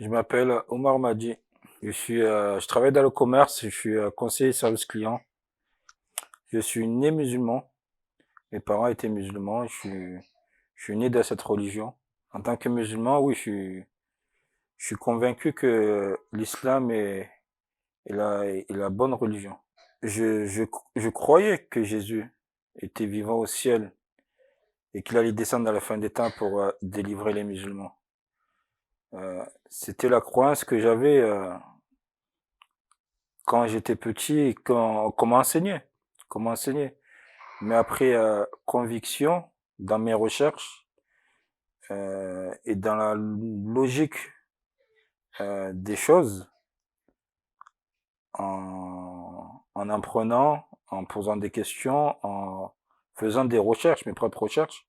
Je m'appelle Omar Madi. Je travaille dans le commerce. Je suis conseiller service client. Je suis né musulman. Mes parents étaient musulmans. Je suis né dans cette religion. En tant que musulman, oui, je suis convaincu que l'islam est la bonne religion. Je croyais que Jésus était vivant au ciel et qu'il allait descendre à la fin des temps pour délivrer les musulmans. C'était la croyance que j'avais quand j'étais petit et qu'on m'enseignait. Mais après conviction, dans mes recherches et dans la logique des choses, en apprenant, en posant des questions, en faisant des recherches, mes propres recherches,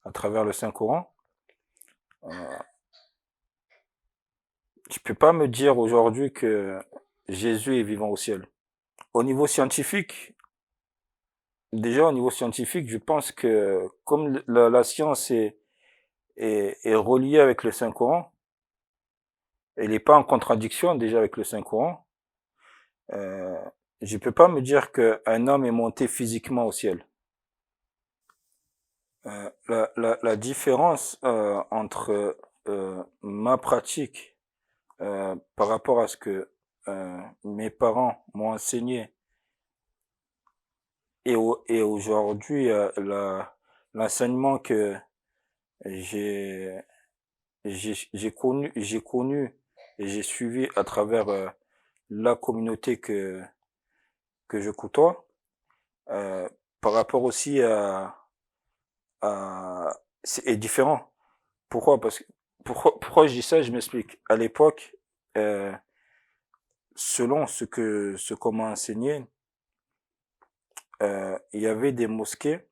à travers le Saint-Coran, euh, je peux pas me dire aujourd'hui que Jésus est vivant au ciel. Au niveau scientifique, déjà au niveau scientifique, je pense que comme la science est reliée avec le Saint-Coran, elle n'est pas en contradiction déjà avec le Saint-Coran, euh, je peux pas me dire qu'un homme est monté physiquement au ciel. La différence entre ma pratique par rapport à ce que mes parents m'ont enseigné et aujourd'hui l'enseignement que j'ai j'ai connu et j'ai suivi à travers la communauté que je côtoie, euh, par rapport aussi est différent. Pourquoi? Pourquoi je dis ça? Je m'explique. À l'époque, euh, selon ce qu'on m'a enseigné, il y avait des mosquées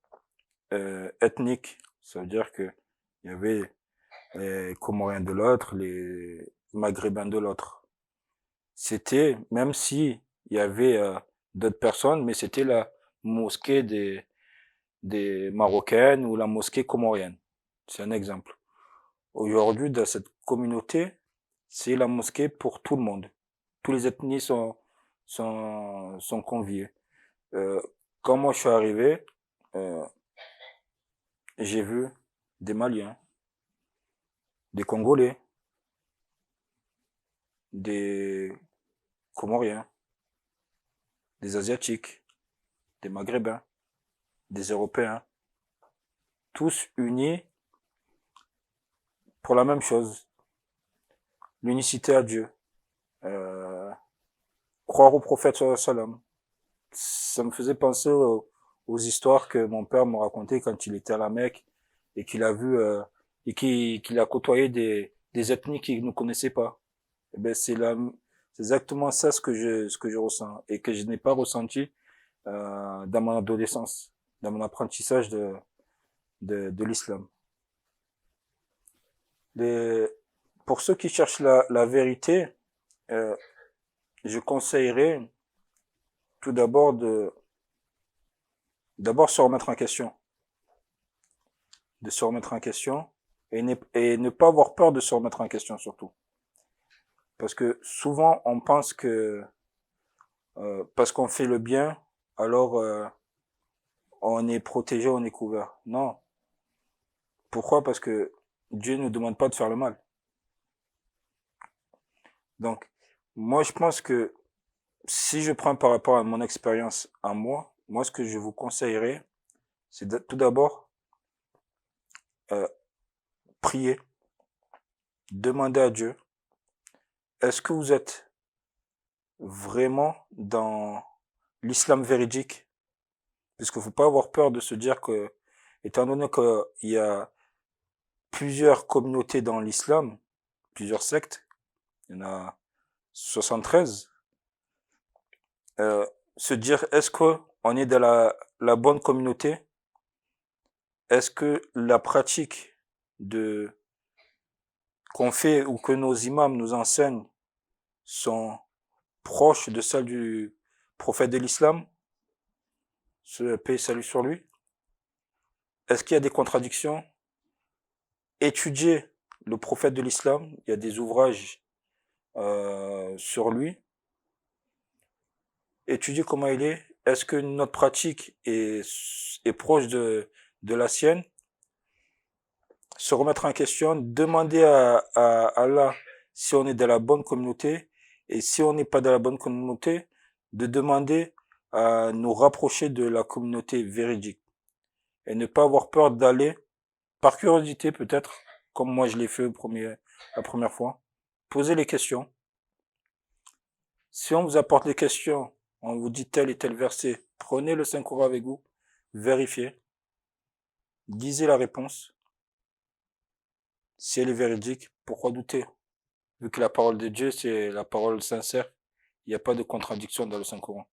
ethniques. Ça veut dire que il y avait les Comoriens de l'autre, les Maghrébins de l'autre. C'était, même si il y avait d'autres personnes, mais c'était la mosquée des Marocaines ou la mosquée comorienne. C'est un exemple. Aujourd'hui, dans cette communauté, c'est la mosquée pour tout le monde. Tous les ethnies sont conviés. Euh, Quand moi je suis arrivé, euh, j'ai vu des Maliens, des Congolais, des Comoriens, des Asiatiques, des Maghrébins, des Européens, tous unis pour la même chose, l'unicité à Dieu, euh, croire au prophète sallallahu alayhi wa sallam. Ça me faisait penser aux histoires que mon père me racontait quand il était à la Mecque et qu'il a vu et qu'il a côtoyé des ethnies qu'il ne connaissait pas. Eh ben c'est exactement ça ce que je ressens et que je n'ai pas ressenti dans mon adolescence, dans mon apprentissage de l'islam. Les, pour ceux qui cherchent la vérité, euh, je conseillerais tout d'abord d'abord se remettre en question, de se remettre en question et ne pas avoir peur de se remettre en question surtout. Parce que souvent on pense que parce qu'on fait le bien, alors on est protégé, on est couvert. Non. Pourquoi? Parce que Dieu ne nous demande pas de faire le mal. Donc, moi je pense que si je prends par rapport à mon expérience à moi ce que je vous conseillerais, c'est tout d'abord euh, prier, demander à Dieu, est-ce que vous êtes vraiment dans l'islam véridique? Parce qu'il ne faut pas avoir peur de se dire que, étant donné qu'il y a plusieurs communautés dans l'islam, plusieurs sectes, il y en a 73, euh, se dire est-ce que on est dans la bonne communauté? Est-ce que la pratique de qu'on fait ou que nos imams nous enseignent sont proches de celles du prophète de l'islam, paix et salut sur lui? Est-ce qu'il y a des contradictions? Étudier le prophète de l'islam, il y a des ouvrages sur lui, étudier comment il est, est-ce que notre pratique est proche de la sienne, se remettre en question, demander à Allah si on est dans la bonne communauté, et si on n'est pas dans la bonne communauté, de demander à nous rapprocher de la communauté véridique, et ne pas avoir peur d'aller, par curiosité peut-être, comme moi je l'ai fait la première fois, poser les questions. Si on vous apporte les questions, on vous dit tel et tel verset, prenez le Saint-Coran avec vous, vérifiez, lisez la réponse. Si elle est véridique, pourquoi douter? Vu que la parole de Dieu, c'est la parole sincère, il n'y a pas de contradiction dans le Saint-Coran.